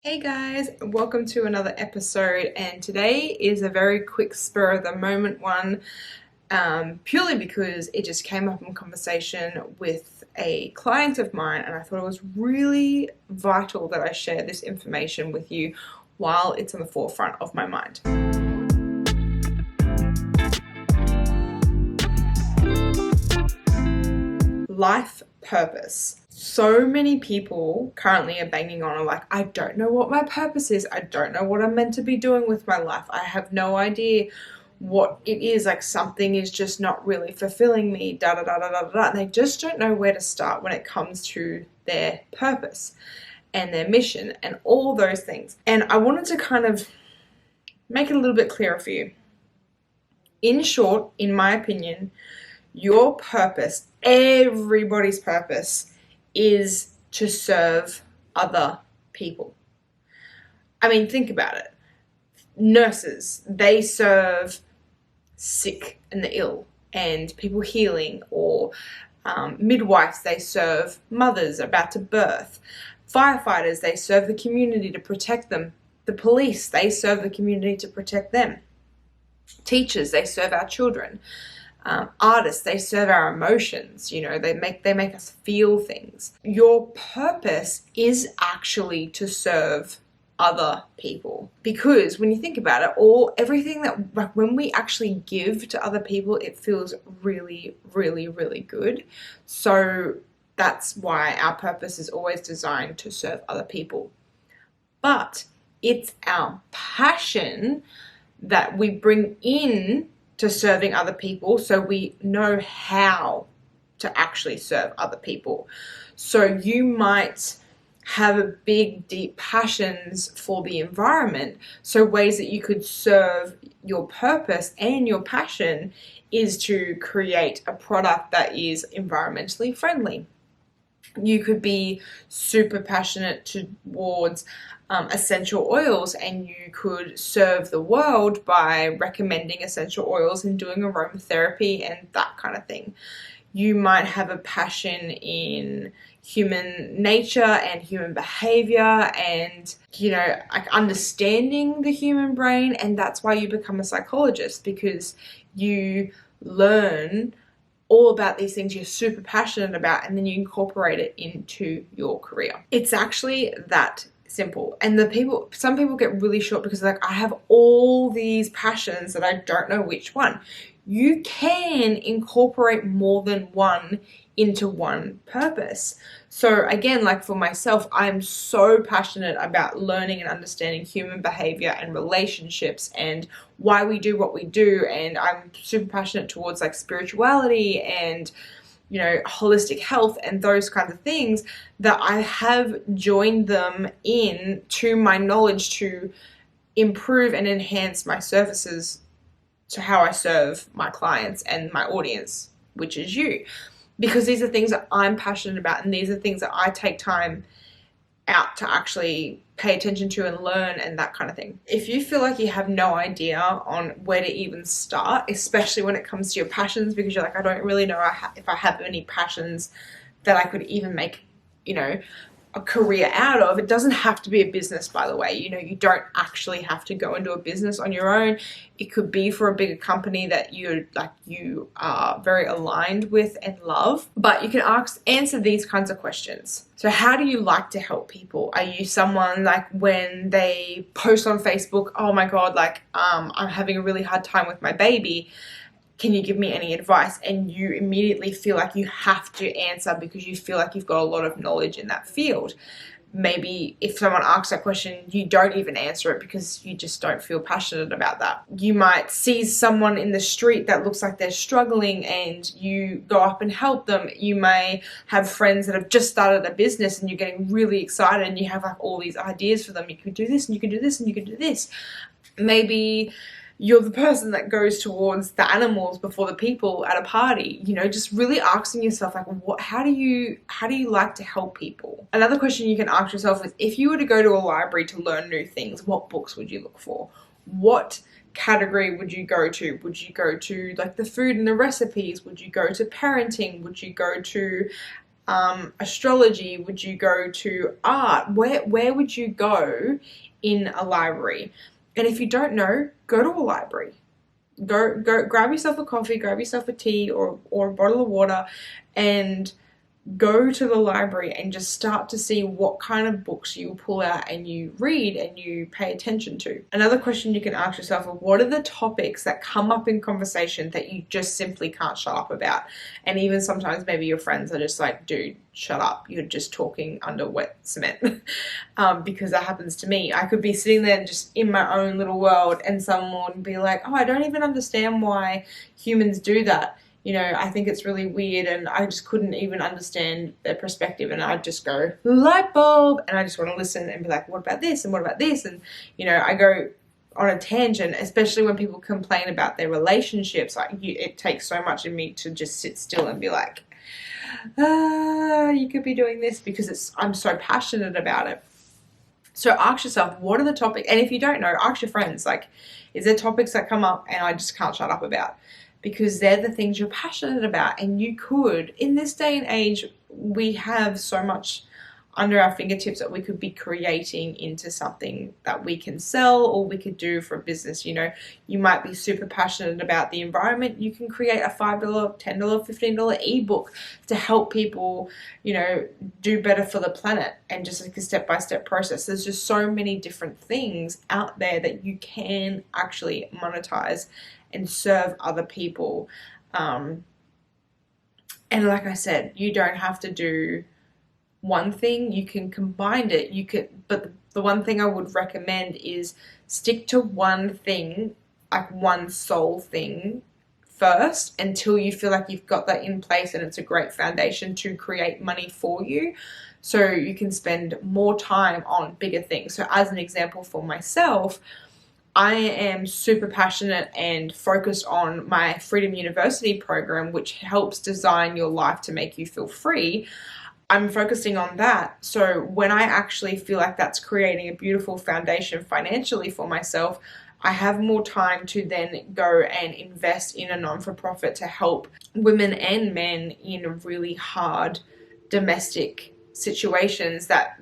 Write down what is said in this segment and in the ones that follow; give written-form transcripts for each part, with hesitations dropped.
Hey guys, welcome to another episode, and today is a very quick spur of the moment one, purely because it just came up in conversation with a client of mine, and I thought it was really vital that I share this information with you while it's on the forefront of my mind. Life purpose. So many people currently are banging on like, I don't know what my purpose is. I don't know what I'm meant to be doing with my life. I have no idea what it is. Like, something is just not really fulfilling me, da da da da da da. And they just don't know where to start when it comes to their purpose and their mission and all those things. And I wanted to kind of make it a little bit clearer for you. In short, in my opinion, your purpose, everybody's purpose, is to serve other people. I mean, think about it. Nurses, they serve sick and the ill and people healing, or midwives, they serve mothers about to birth. Firefighters, they serve the community to protect them. The police, they serve the community to protect them. Teachers, they serve our children. Artists, they serve our emotions. You know, they make us feel things. Your purpose is actually to serve other people, because when you think about it, everything that, like, when we actually give to other people, it feels really, really, really good. So that's why our purpose is always designed to serve other people. But it's our passion that we bring in to serving other people, so we know how to actually serve other people. So you might have a big, deep passions for the environment. So ways that you could serve your purpose and your passion is to create a product that is environmentally friendly. You could be super passionate towards essential oils, and you could serve the world by recommending essential oils and doing aromatherapy and that kind of thing. You might have a passion in human nature and human behavior and, like, understanding the human brain, and that's why you become a psychologist, because you learn all about these things you're super passionate about, and then you incorporate it into your career. It's actually that simple. And some people get really short because they're like, I have all these passions that I don't know which one. You can incorporate more than one into one purpose. So again, like for myself, I'm so passionate about learning and understanding human behavior and relationships and why we do what we do. And I'm super passionate towards like spirituality and, holistic health and those kinds of things, that I have joined them in to my knowledge to improve and enhance my services to how I serve my clients and my audience, which is you. Because these are things that I'm passionate about, and these are things that I take time out to actually pay attention to and learn and that kind of thing. If you feel like you have no idea on where to even start, especially when it comes to your passions, because you're like, I don't really know if I have any passions that I could even make, a career out of. It doesn't have to be a business, by the way. You don't actually have to go into a business on your own. It could be for a bigger company that you are very aligned with and love. But you can answer these kinds of questions. So how do you like to help people? Are you someone like when they post on Facebook, oh my God, like I'm having a really hard time with my baby, can you give me any advice? And you immediately feel like you have to answer because you feel like you've got a lot of knowledge in that field. Maybe if someone asks that question, you don't even answer it because you just don't feel passionate about that. You might see someone in the street that looks like they're struggling and you go up and help them. You may have friends that have just started a business and you're getting really excited and you have like all these ideas for them. You could do this and you could do this and you could do this. Maybe you're the person that goes towards the animals before the people at a party. Just really asking yourself, like, how do you like to help people? Another question you can ask yourself is, if you were to go to a library to learn new things, what books would you look for? What category would you go to? Would you go to like the food and the recipes? Would you go to parenting? Would you go to astrology? Would you go to art? Where would you go in a library? And if you don't know, go to a library. Go grab yourself a coffee, grab yourself a tea or a bottle of water, and go to the library and just start to see what kind of books you pull out and you read and you pay attention to. Another question you can ask yourself are, what are the topics that come up in conversation that you just simply can't shut up about? And even sometimes maybe your friends are just like, dude, shut up, you're just talking under wet cement. Because that happens to me. I could be sitting there just in my own little world and someone would be like, oh, I don't even understand why humans do that. You know, I think it's really weird, and I just couldn't even understand their perspective, and I'd just go, light bulb, and I just want to listen and be like, what about this, and what about this, and, you know, I go on a tangent, especially when people complain about their relationships. It takes so much of me to just sit still and be like, you could be doing this, because I'm so passionate about it. So ask yourself, what are the topics, and if you don't know, ask your friends, like, is there topics that come up and I just can't shut up about? Because they're the things you're passionate about, and you could, in this day and age, we have so much under our fingertips that we could be creating into something that we can sell or we could do for a business. You know, you might be super passionate about the environment. You can create a $5, $10, $15 ebook to help people, you know, do better for the planet, and just like a step-by-step process. There's just so many different things out there that you can actually monetize and serve other people. And like I said, you don't have to do one thing, you can combine it. But the one thing I would recommend is stick to one thing, like one sole thing first, until you feel like you've got that in place and it's a great foundation to create money for you, so you can spend more time on bigger things. So as an example for myself, I am super passionate and focused on my Freedom University program, which helps design your life to make you feel free. I'm focusing on that. So when I actually feel like that's creating a beautiful foundation financially for myself, I have more time to then go and invest in a non-for-profit to help women and men in really hard domestic situations that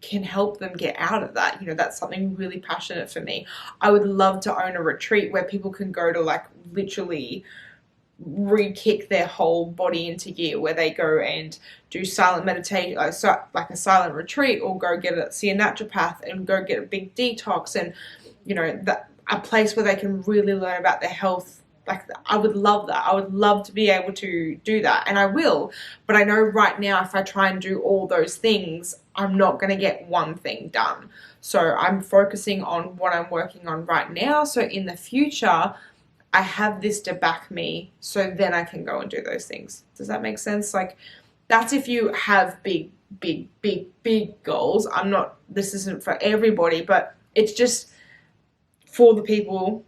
can help them get out of that. You know, that's something really passionate for me. I would love to own a retreat where people can go to, like, literally re-kick their whole body into gear, where they go and do silent meditation, like a silent retreat, or go see a naturopath and go get a big detox, and, you know, a place where they can really learn about their health. Like, I would love that. I would love to be able to do that, and I will. But I know right now, if I try and do all those things, I'm not going to get one thing done. So I'm focusing on what I'm working on right now. So in the future, I have this to back me, so then I can go and do those things. Does that make sense? Like, that's if you have big goals. This isn't for everybody, but it's just for the people.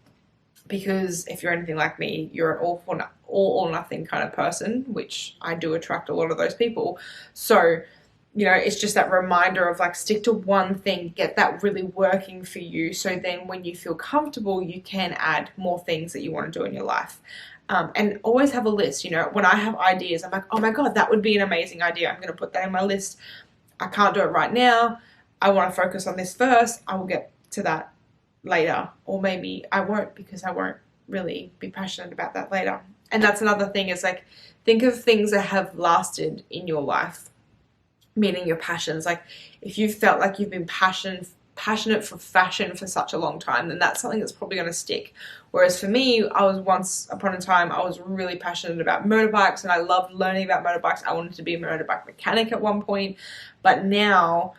Because if you're anything like me, you're an all or nothing kind of person, which I do attract a lot of those people. So, you know, it's just that reminder of, like, stick to one thing, get that really working for you. So then when you feel comfortable, you can add more things that you want to do in your life. And always have a list. You know, when I have ideas, I'm like, oh my God, that would be an amazing idea. I'm going to put that in my list. I can't do it right now. I want to focus on this first. I will get to that later, or maybe I won't, because I won't really be passionate about that later. And that's another thing, is, like, think of things that have lasted in your life, meaning your passions. Like, if you felt like you've been passionate for fashion for such a long time, then that's something that's probably going to stick. Whereas for me, I was once upon a time, I was really passionate about motorbikes, and I loved learning about motorbikes. I wanted to be a motorbike mechanic at one point, but now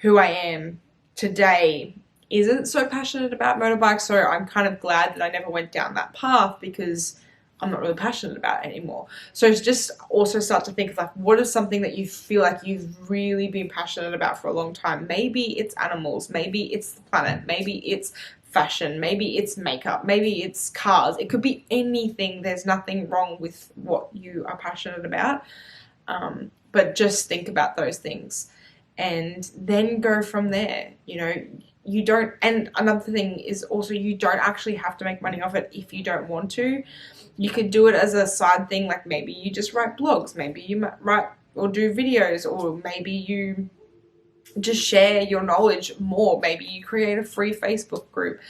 who I am today isn't so passionate about motorbikes. So I'm kind of glad that I never went down that path, because I'm not really passionate about it anymore. So it's just also start to think of, like, what is something that you feel like you've really been passionate about for a long time? Maybe it's animals, maybe it's the planet, maybe it's fashion, maybe it's makeup, maybe it's cars. It could be anything. There's nothing wrong with what you are passionate about. But just think about those things and then go from there. You know, you don't, and another thing is also, you don't actually have to make money off it if you don't want to. You could do it as a side thing, like maybe you just write blogs, maybe you write or do videos, or maybe you just share your knowledge more. Maybe you create a free Facebook group.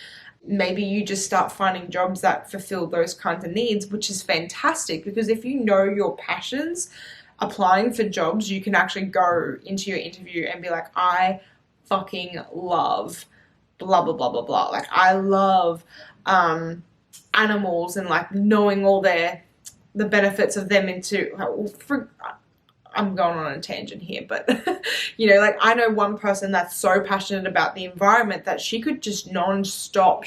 Maybe you just start finding jobs that fulfill those kinds of needs, which is fantastic, because if you know your passions, applying for jobs, you can actually go into your interview and be like, I fucking love blah blah blah blah blah. Like, I love animals, and like knowing all the benefits of them I'm going on a tangent here, but you know, like, I know one person that's so passionate about the environment that she could just non-stop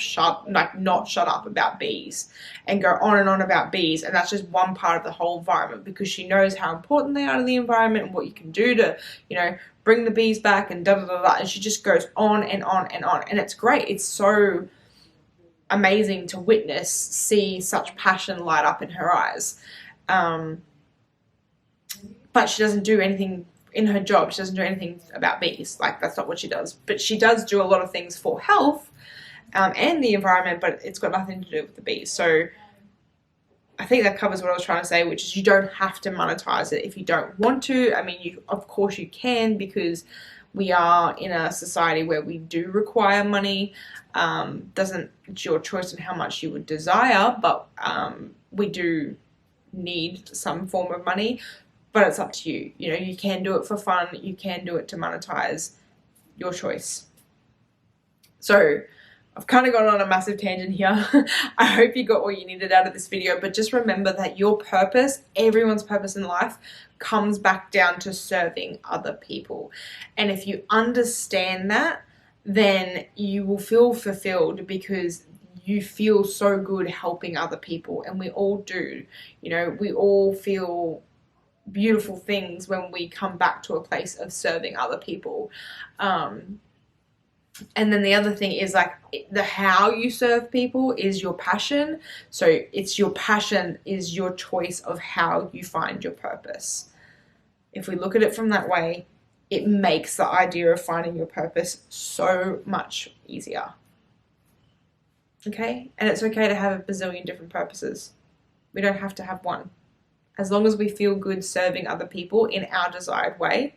not shut up about bees and go on and on about bees, and that's just one part of the whole environment, because she knows how important they are to the environment and what you can do to, you know, bring the bees back and da da da da, and she just goes on and on and on, and it's great. It's so amazing to witness, see such passion light up in her eyes. But she doesn't do anything in her job. She doesn't do anything about bees. Like, that's not what she does. But she does do a lot of things for health and the environment, but it's got nothing to do with the bees. So I think that covers what I was trying to say, which is you don't have to monetize it if you don't want to. I mean, of course you can, because we are in a society where we do require money. It's your choice on how much you would desire, but we do need some form of money. But it's up to you. You know, you can do it for fun. You can do it to monetize. Your choice. So I've kind of gone on a massive tangent here. I hope you got what you needed out of this video. But just remember that your purpose, everyone's purpose in life, comes back down to serving other people. And if you understand that, then you will feel fulfilled, because you feel so good helping other people. And we all do. You know, we all feel beautiful things when we come back to a place of serving other people. And then the other thing is, like, the how you serve people is your passion. So it's your passion is your choice of how you find your purpose. If we look at it from that way, it makes the idea of finding your purpose so much easier. Okay? And it's okay to have a bazillion different purposes. We don't have to have one. As long as we feel good serving other people in our desired way,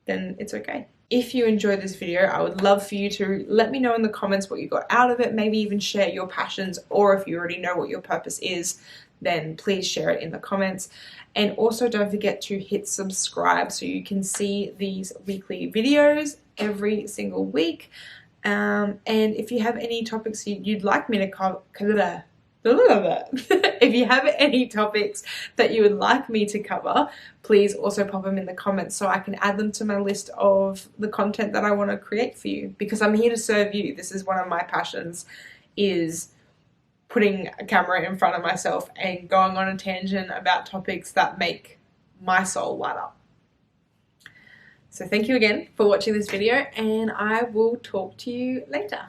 then it's okay. If you enjoyed this video, I would love for you to let me know in the comments what you got out of it. Maybe even share your passions, or if you already know what your purpose is, then please share it in the comments. And also don't forget to hit subscribe so you can see these weekly videos every single week. And if you have any topics you'd like me to cover, if you have any topics that you would like me to cover, please also pop them in the comments so I can add them to my list of the content that I want to create for you, because I'm here to serve you. This is one of my passions, is putting a camera in front of myself and going on a tangent about topics that make my soul light up. So thank you again for watching this video, and I will talk to you later.